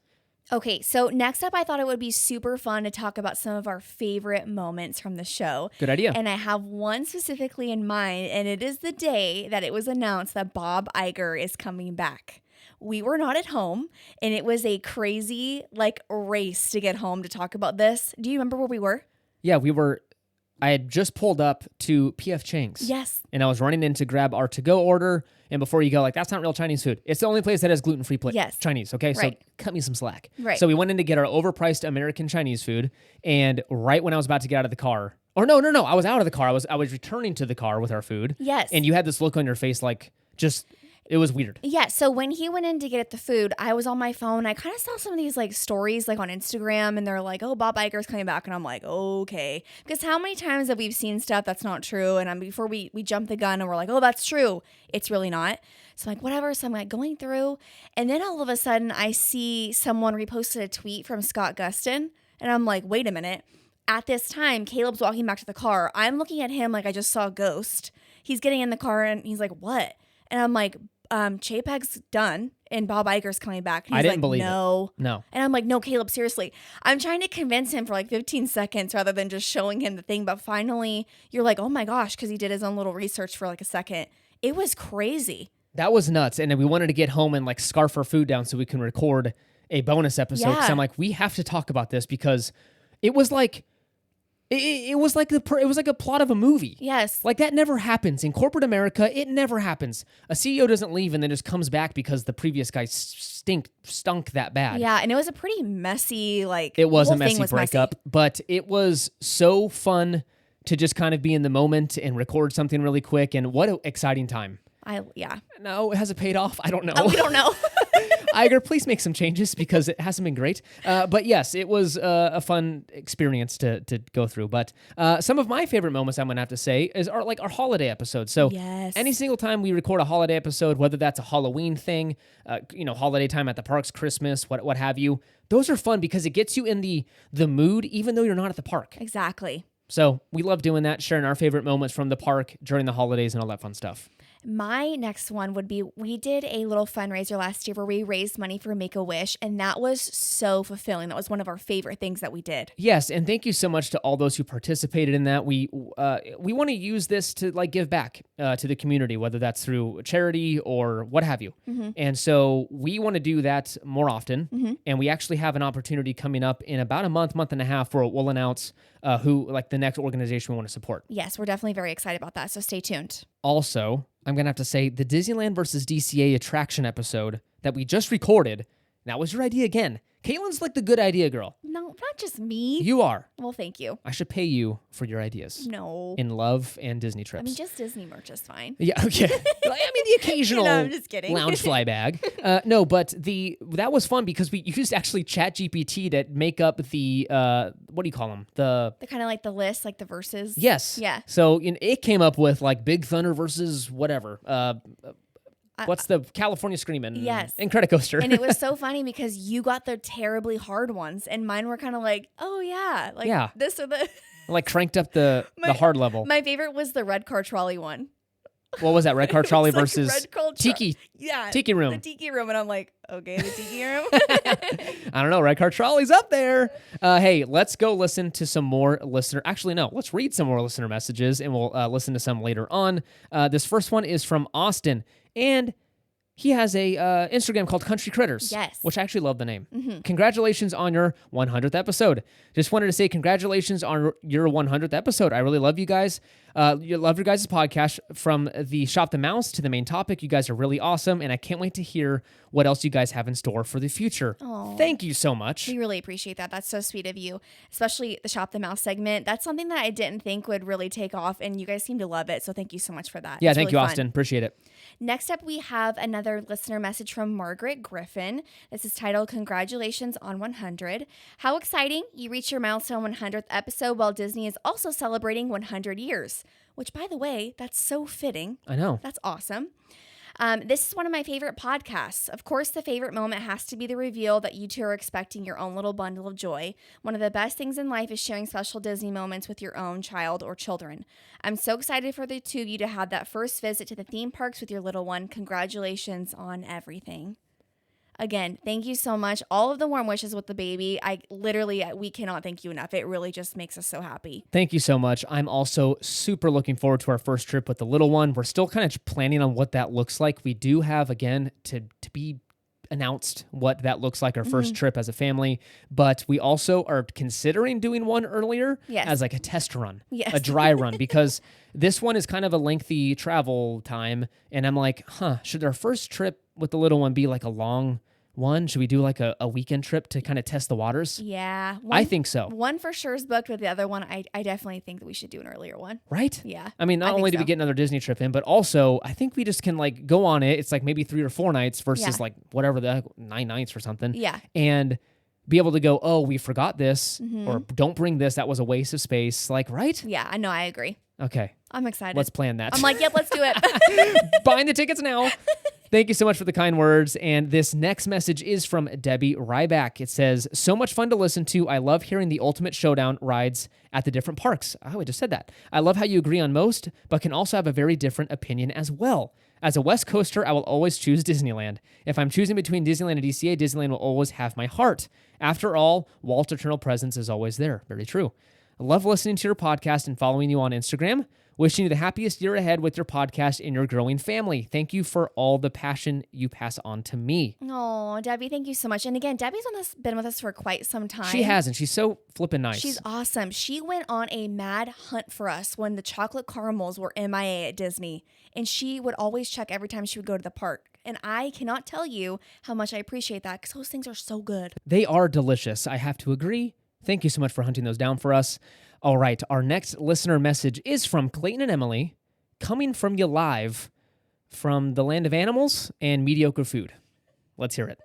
Okay, so next up, I thought it would be super fun to talk about some of our favorite moments from the show.
Good idea.
And I have one specifically in mind, and it is the day that it was announced that Bob Iger is coming back. We were not at home, and it was a crazy race to get home to talk about this. Do you remember where we were?
Yeah, we were I had just pulled up to PF Chang's.
Yes.
And I was running in to grab our to-go order. And before you go, like, that's not real Chinese food. It's the only place that has gluten-free
Yes.
Chinese, okay?
Right.
So cut me some slack.
Right.
So we went in to get our overpriced American Chinese food. And right when I was about to get out of the car, or no, I was out of the car. I was returning to the car with our food.
Yes.
And you had this look on your face like just... It was weird.
Yeah, so when he went in to get the food, I was on my phone. I kind of saw some of these like stories like on Instagram, and they're like, "Oh, Bob Iger's coming back," and I'm like, "Okay," because how many times have we seen stuff that's not true? And before we jump the gun and we're like, "Oh, that's true," it's really not. So I'm like, whatever. So I'm like going through, and then all of a sudden I see someone reposted a tweet from Scott Gustin, and I'm like, "Wait a minute." At this time, Caleb's walking back to the car. I'm looking at him like I just saw a ghost. He's getting in the car, and he's like, "What?" And I'm like, Chapek's done and Bob Iger's coming back. And he's
I didn't
like,
believe
no.
it. No.
And I'm like, no, Caleb, seriously. I'm trying to convince him for like 15 seconds rather than just showing him the thing. But finally, you're like, oh my gosh, because he did his own little research for like a second. It was crazy.
That was nuts. And then we wanted to get home and like scarf our food down so we can record a bonus episode. Because I'm like, we have to talk about this because it was like... It was like a plot of a movie.
Yes.
Like that never happens in corporate America. It never happens. A CEO doesn't leave and then just comes back because the previous guy stunk that bad.
Yeah, and it was a pretty messy
It was
whole
a messy breakup, but it was so fun to just kind of be in the moment and record something really quick. And what an exciting time. No, has it paid off? I don't know.
We don't know.
Iger, please make some changes because it hasn't been great. But yes, it was a fun experience to go through. But some of my favorite moments, I'm going to have to say, are our holiday episodes. So any single time we record a holiday episode, whether that's a Halloween thing, holiday time at the parks, Christmas, what have you, those are fun because it gets you in the mood, even though you're not at the park.
Exactly.
So we love doing that, sharing our favorite moments from the park during the holidays and all that fun stuff.
My next one would be, we did a little fundraiser last year where we raised money for Make-A-Wish, and that was so fulfilling. That was one of our favorite things that we did.
Yes, and thank you so much to all those who participated in that. We want to use this to give back to the community, whether that's through charity or what have you. Mm-hmm. And so we want to do that more often, mm-hmm. and we actually have an opportunity coming up in about a month and a half where we'll announce who the next organization we want to support.
Yes, we're definitely very excited about that, so stay tuned.
Also, I'm going to have to say the Disneyland versus DCA attraction episode that we just recorded, that was your idea again. Caitlin's like the good idea girl.
No, not just me.
You are.
Well, thank you.
I should pay you for your ideas.
No.
In love and Disney trips.
I mean, just Disney merch is fine.
Yeah, okay. I mean, the occasional
I'm just kidding.
lounge fly bag. No, but that was fun because we used actually ChatGPT to make up the, what do you call them? The
kind of like the list, like the verses.
Yes.
Yeah.
So it came up with like Big Thunder versus whatever. What's the California Screamin'?
Yes.
Incredicoaster.
And it was so funny because you got the terribly hard ones and mine were kind of like, oh yeah. Like this or the...
like cranked up the hard level.
My favorite was the red car trolley one.
What was that? Red car trolley versus
red car
Tiki?
Yeah.
Tiki room.
The Tiki room. And I'm like, okay, the Tiki room.
I don't know. Red car trolley's up there. Hey, let's go listen to some more listener. Actually, no. Let's read some more listener messages and we'll listen to some later on. This first one is from Austin. And he has a Instagram called Country Critters.
Yes.
Which I actually love the name. Mm-hmm. Congratulations on your 100th episode. Just wanted to say congratulations on your 100th episode. I really love you guys. You love your guys' podcast from the Shop the Mouse to the main topic. You guys are really awesome, and I can't wait to hear what else you guys have in store for the future.
Aww.
Thank you so much.
We really appreciate that. That's so sweet of you, especially the Shop the Mouse segment. That's something that I didn't think would really take off, and you guys seem to love it, so thank you so much for that.
Yeah,
it's
thank
really
you,
fun.
Austin. Appreciate it.
Next up, we have another listener message from Margaret Griffin. This is titled, Congratulations on 100. How exciting. You reached your milestone 100th episode while Disney is also celebrating 100 years. Which, by the way, that's so fitting.
I know.
That's awesome. This is one of my favorite podcasts. Of course, the favorite moment has to be the reveal that you two are expecting your own little bundle of joy. One of the best things in life is sharing special Disney moments with your own child or children. I'm so excited for the two of you to have that first visit to the theme parks with your little one. Congratulations on everything. Again, thank you so much. All of the warm wishes with the baby. We cannot thank you enough. It really just makes us so happy.
Thank you so much. I'm also super looking forward to our first trip with the little one. We're still kind of planning on what that looks like. We do have, again, to be announced what that looks like, our first trip as a family, but we also are considering doing one earlier as like a test run, a dry run, because this one is kind of a lengthy travel time. And I'm like, should our first trip with the little one be like a long one? Should we do like a weekend trip to kind of test the waters?
Yeah.
I think so.
One for sure is booked, but the other one, I definitely think that we should do an earlier one.
Right?
Yeah.
I mean, not only do we get another Disney trip in, but also I think we just can like go on it. It's like maybe 3 or 4 nights versus like whatever the 9 nights or something.
Yeah.
And be able to go, oh, we forgot this, or don't bring this. That was a waste of space. Like, right?
Yeah, I know. I agree.
Okay.
I'm excited.
Let's plan that.
I'm like, yep, let's do it.
Buying the tickets now. Thank you so much for the kind words. And this next message is from Debbie Ryback. It says, so much fun to listen to. I love hearing the Ultimate Showdown rides at the different parks. Oh, I just said that. I love how you agree on most, but can also have a very different opinion as well. As a West Coaster, I will always choose Disneyland. If I'm choosing between Disneyland and DCA, Disneyland will always have my heart. After all, Walt's eternal presence is always there. Very true. I love listening to your podcast and following you on Instagram. Wishing you the happiest year ahead with your podcast and your growing family. Thank you for all the passion you pass on to me.
Oh, Debbie, thank you so much. And again, Debbie's been with us for quite some time.
She has, and she's so flippin' nice.
She's awesome. She went on a mad hunt for us when the chocolate caramels were MIA at Disney. And she would always check every time she would go to the park. And I cannot tell you how much I appreciate that because those things are so good.
They are delicious. I have to agree. Thank you so much for hunting those down for us. All right, our next listener message is from Clayton and Emily, coming from you live from the land of animals and mediocre food. Let's hear it.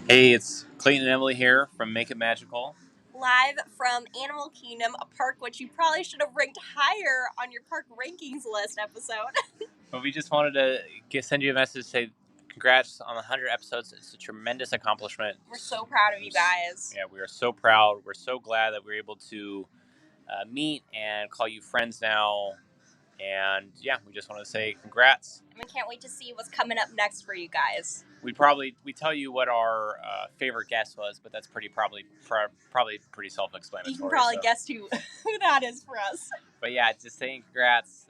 Hey, it's Clayton and Emily here from Make It Magical.
Live from Animal Kingdom, a park which you probably should have ranked higher on your park rankings list episode.
But we just wanted to send you a message to say congrats on the 100 episodes. It's a tremendous accomplishment.
We're so proud of you guys.
Yeah, we are so proud. We're so glad that we're able to meet and call you friends now. And yeah, we just want to say congrats.
And we can't wait to see what's coming up next for you guys.
We tell you what our favorite guest was, but that's probably pretty self-explanatory.
You can probably guess who that is for us.
But yeah, just saying congrats.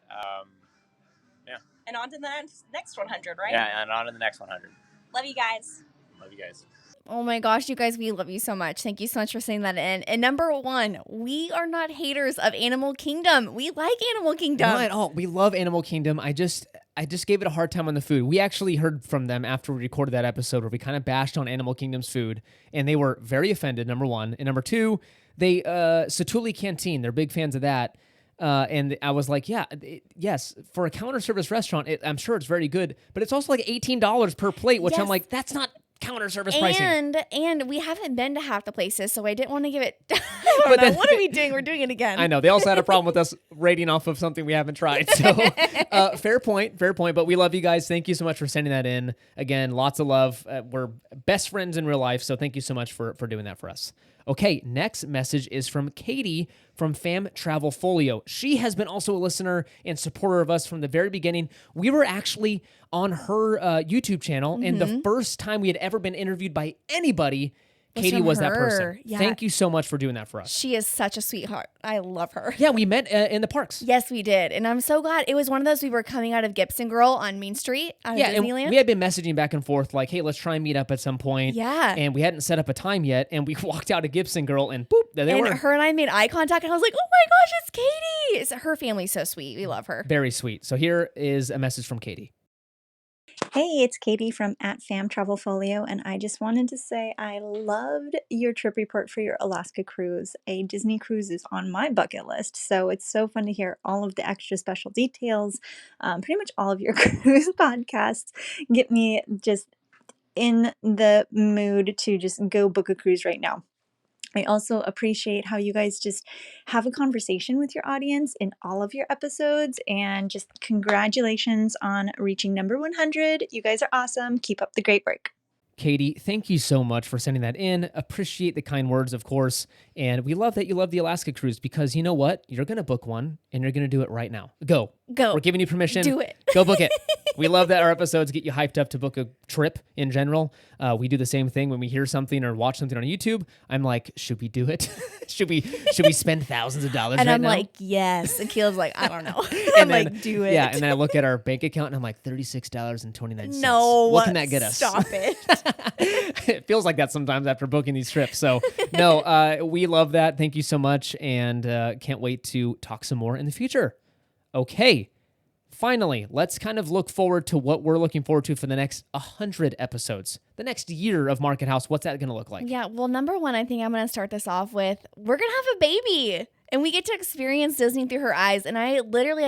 And on to the next 100, right?
Yeah, and on to the next 100.
Love you guys.
Love you guys.
Oh my gosh, you guys, we love you so much. Thank you so much for saying that in. And number one, we are not haters of Animal Kingdom. We like Animal Kingdom.
Not at all. We love Animal Kingdom. I just gave it a hard time on the food. We actually heard from them after we recorded that episode where we kind of bashed on Animal Kingdom's food, and they were very offended, number one. And number two, they Satuli Canteen, they're big fans of that. And I was like, yes, for a counter service restaurant, I'm sure it's very good, but it's also like $18 per plate, which I'm like, that's not counter service pricing.
And we haven't been to half the places, so I didn't want to give it. What are we doing? We're doing it again.
I know. They also had a problem with us rating off of something we haven't tried. So fair point. But we love you guys. Thank you so much for sending that in. Again, lots of love. We're best friends in real life, so thank you so much for doing that for us. Okay, next message is from Katie from Fam Travel Folio. She has been also a listener and supporter of us from the very beginning. We were actually on her YouTube channel, and the first time we had ever been interviewed by anybody, Katie was that person.
Yeah.
Thank you so much for doing that for us.
She is such a sweetheart. I love her.
Yeah, we met in the parks.
Yes, we did. And I'm so glad. It was one of those, we were coming out of Gibson Girl on Main Street out of Disneyland.
And we had been messaging back and forth like, hey, let's try and meet up at some point.
Yeah.
And we hadn't set up a time yet. And we walked out of Gibson Girl and boop, there they were.
And her and I made eye contact and I was like, oh my gosh, it's Katie. Her family's so sweet. We love her.
Very sweet. So here is a message from Katie.
Hey, it's Katie from @FamTravelFolio, and I just wanted to say I loved your trip report for your Alaska cruise. A Disney cruise is on my bucket list, so it's so fun to hear all of the extra special details. Pretty much all of your cruise podcasts get me just in the mood to just go book a cruise right now. I also appreciate how you guys just have a conversation with your audience in all of your episodes, and just congratulations on reaching number 100. You guys are awesome. Keep up the great work.
Katie, thank you so much for sending that in. Appreciate the kind words, of course. And we love that you love the Alaska cruise, because you know what? You're going to book one and you're going to do it right now. Go.
Go.
We're giving you permission.
Do it.
Go book it. We love that our episodes get you hyped up to book a trip in general. We do the same thing when we hear something or watch something on YouTube. I'm like, should we do it? should we spend thousands of dollars
And
right
I'm
now?
like, yes. And Caleb's like, I don't know.
And
I'm
then-
like, do it.
Yeah, and then I look at our bank account and I'm like, $36.29.
No.
What can that get us?
Stop it.
It feels like that sometimes after booking these trips. So no, we love that. Thank you so much. And can't wait to talk some more in the future. Okay. Finally, let's kind of look forward to what we're looking forward to for the next 100 episodes. The next year of Market House, what's that going to look like?
Yeah, well, number one, I think I'm going to start this off with, we're going to have a baby. And we get to experience Disney through her eyes. And I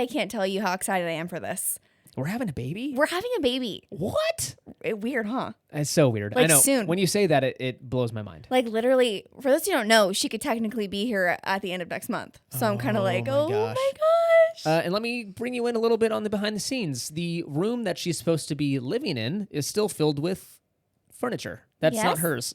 can't tell you how excited I am for this.
We're having a baby?
We're having a baby.
What?
Weird, huh?
It's so weird.
Like
I know.
soon.
When you say that, it blows my mind.
Like literally, for those who don't know, she could technically be here at the end of next month. So I'm kind of like,
my
oh
gosh.
my gosh.
And let me bring you in a little bit on the behind the scenes. The room that she's supposed to be living in is still filled with furniture. That's not
Yes?
hers.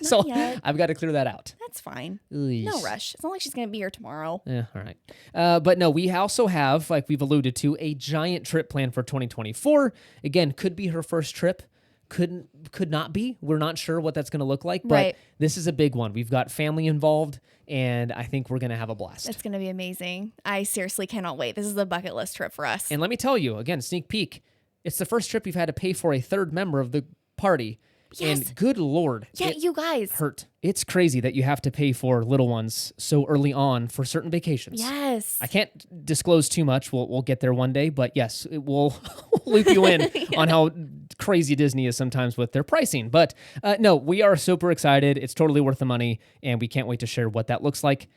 So
yet.
I've got to clear that out.
That's fine.
Eesh.
No rush. It's not like she's going to be here tomorrow.
Yeah, all right. But no, we also have, like we've alluded to, a giant trip planned for 2024. Again, could be her first trip. Could not be. We're not sure what that's going to look like, but
Right.
this is a big one. We've got family involved, and I think we're going to have a blast.
It's going to be amazing. I seriously cannot wait. This is a bucket list trip for us.
And let me tell you, again, sneak peek, it's the first trip we've had to pay for a third member of the party.
Yes.
And good Lord,
Yeah,
it
you guys.
hurt. It's crazy that you have to pay for little ones so early on for certain vacations.
Yes.
I can't disclose too much. We'll get there one day, but yes, it will loop you in on how crazy Disney is sometimes with their pricing. But no, we are super excited. It's totally worth the money, and we can't wait to share what that looks like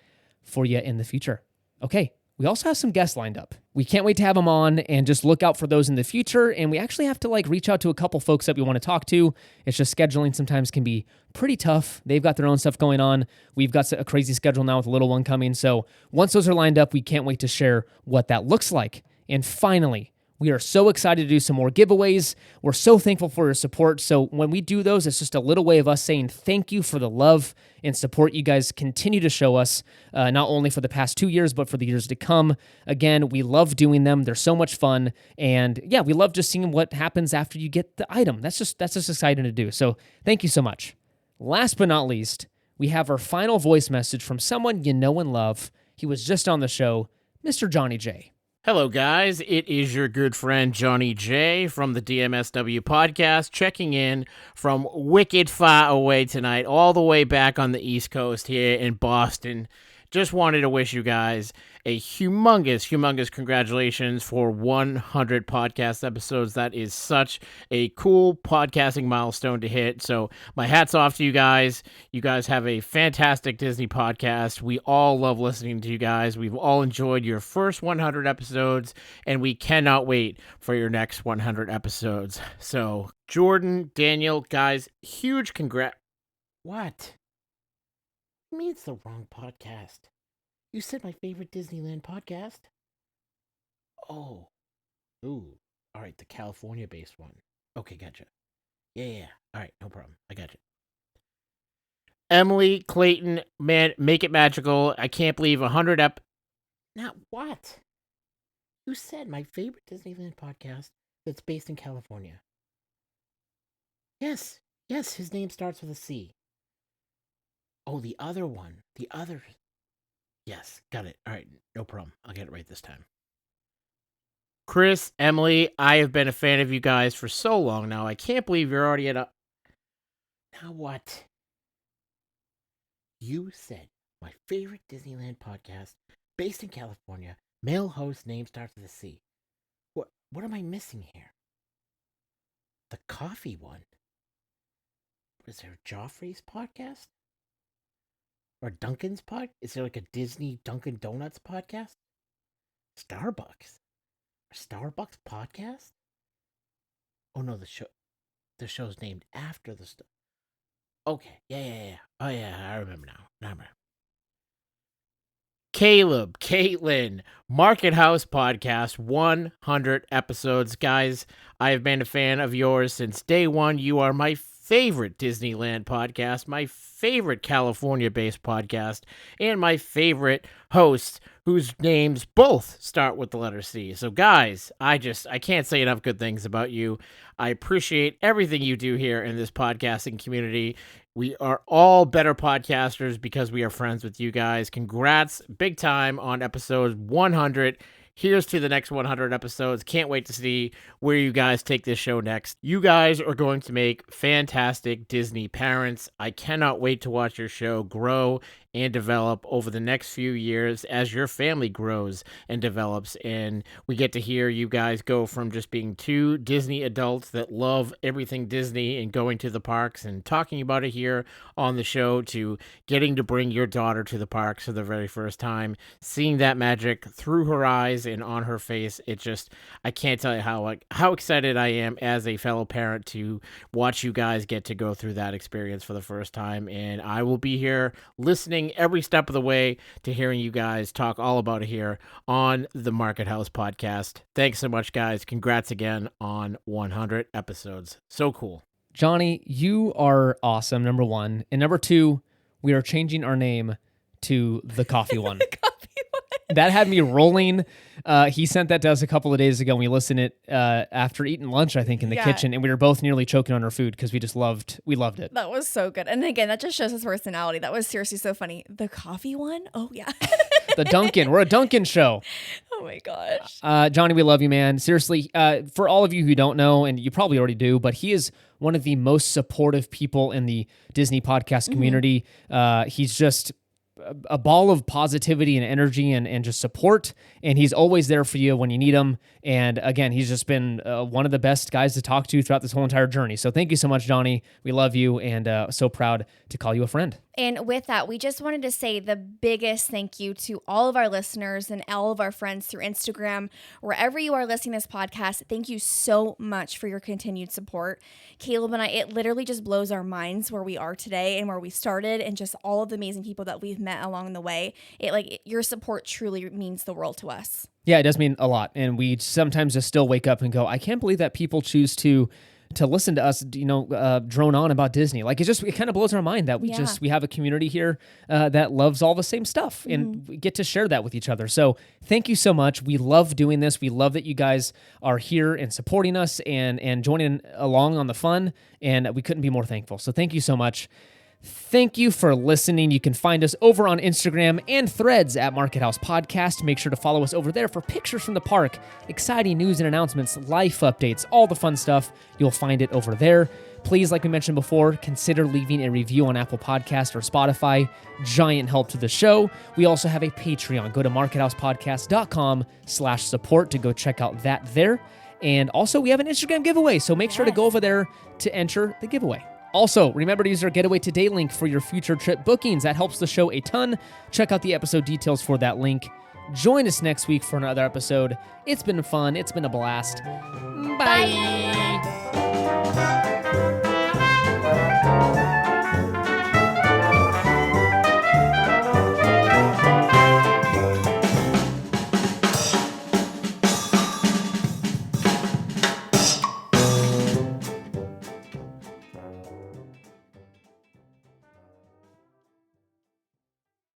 for you in the future. Okay. We also have some guests lined up. We can't wait to have them on, and just look out for those in the future. And we actually have to reach out to a couple folks that we want to talk to. It's just scheduling sometimes can be pretty tough. They've got their own stuff going on. We've got a crazy schedule now with a little one coming. So once those are lined up, we can't wait to share what that looks like. And finally, we are so excited to do some more giveaways. We're so thankful for your support. So when we do those, it's just a little way of us saying thank you for the love and support you guys continue to show us, not only for the past 2 years, but for the years to come. Again, we love doing them. They're so much fun. And yeah, we love just seeing what happens after you get the item. That's just exciting to do. So thank you so much. Last but not least, we have our final voice message from someone you know and love. He was just on the show, Mr. Johnny J.
Hello, guys. It is your good friend Johnny J from the DMSW podcast, checking in from wicked far away tonight, all the way back on the East Coast here in Boston. Just wanted to wish you guys a humongous congratulations for 100 podcast episodes. That is such a cool podcasting milestone to hit. So my hat's off to you guys. You guys have a fantastic Disney podcast. We all love listening to you guys. We've all enjoyed your first 100 episodes, and we cannot wait for your next 100 episodes. So Jordan, Daniel, guys, huge congrats. What? I mean, it's the wrong podcast. You said my favorite Disneyland podcast? Oh. Ooh. All right, the California-based one. Okay, gotcha. Yeah. All right, no problem. I gotcha. Emily, Clayton, man, make it magical. I can't believe 100 Now, what? You said my favorite Disneyland podcast that's based in California. Yes, his name starts with a C. Oh, the other one. The other. Yes, got it. All right, no problem. I'll get it right this time. Chris, Emily, I have been a fan of you guys for so long now. I can't believe you're already at a... Now what? You said my favorite Disneyland podcast, based in California, male host name starts with a C. What am I missing here? The coffee one? Is there Joffrey's podcast? Or Dunkin's podcast? Is there like a Disney Dunkin' Donuts podcast? Starbucks? A Starbucks podcast? Oh no, the show's named after the Okay, yeah. Oh yeah, I remember now. Caleb, Caitlin, Market House Podcast, 100 episodes. Guys, I have been a fan of yours since day one. You are my favorite Disneyland podcast, my favorite California-based podcast, and my favorite host whose names both start with the letter C. So guys, I can't say enough good things about you. I appreciate everything you do here in this podcasting community. We are all better podcasters because we are friends with you guys. Congrats big time on episode 100. Here's to the next 100 episodes. Can't wait to see where you guys take this show next. You guys are going to make fantastic Disney parents. I cannot wait to watch your show grow and develop over the next few years as your family grows and develops. And we get to hear you guys go from just being two Disney adults that love everything Disney and going to the parks and talking about it here on the show to getting to bring your daughter to the parks for the very first time, seeing that magic through her eyes and on her face. It just, I can't tell you how excited I am as a fellow parent to watch you guys get to go through that experience for the first time. And I will be here listening every step of the way to hearing you guys talk all about it here on the Market House podcast. Thanks so much, guys. Congrats again on 100 episodes. So cool.
Johnny, you are awesome, number one. And number two, we are changing our name to The Coffee One. That had me rolling. He sent that to us a couple of days ago, and we listened it after eating lunch, I think, in the kitchen, and we were both nearly choking on our food because we loved it.
That was so good. And again, that just shows his personality. That was seriously so funny. The coffee one? Oh, yeah.
The Dunkin'. We're a Dunkin' show.
Oh, my gosh.
Johnny, we love you, man. Seriously, for all of you who don't know, and you probably already do, but he is one of the most supportive people in the Disney podcast community. He's just a ball of positivity and energy and just support, and he's always there for you when you need him. And again, he's just been one of the best guys to talk to throughout this whole entire journey. So thank you so much, Johnny. We love you, and so proud to call you a friend.
And with that, we just wanted to say the biggest thank you to all of our listeners and all of our friends through Instagram. Wherever you are listening to this podcast, thank you so much for your continued support. Caleb and I, it literally just blows our minds where we are today and where we started and just all of the amazing people that we've met along the way. Your support truly means the world to us.
Yeah, it does mean a lot. And we sometimes just still wake up and go, I can't believe that people choose to listen to us, drone on about Disney. It kind of blows our mind that we have a community here that loves all the same stuff, and we get to share that with each other. So thank you so much. We love doing this. We love that you guys are here and supporting us and joining along on the fun, and we couldn't be more thankful. So thank you so much. Thank you for listening. You can find us over on Instagram and Threads at Market House Podcast. Make sure to follow us over there for pictures from the park, exciting news and announcements, life updates, all the fun stuff. You'll find it over there. Please, like we mentioned before, consider leaving a review on Apple Podcast or Spotify. Giant help to the show. We also have a Patreon. Go to markethousepodcast.com/support to go check out that there. And also, we have an Instagram giveaway, so make sure to go over there to enter the giveaway. Also, remember to use our Getaway Today link for your future trip bookings. That helps the show a ton. Check out the episode details for that link. Join us next week for another episode. It's been fun. It's been a blast. Bye.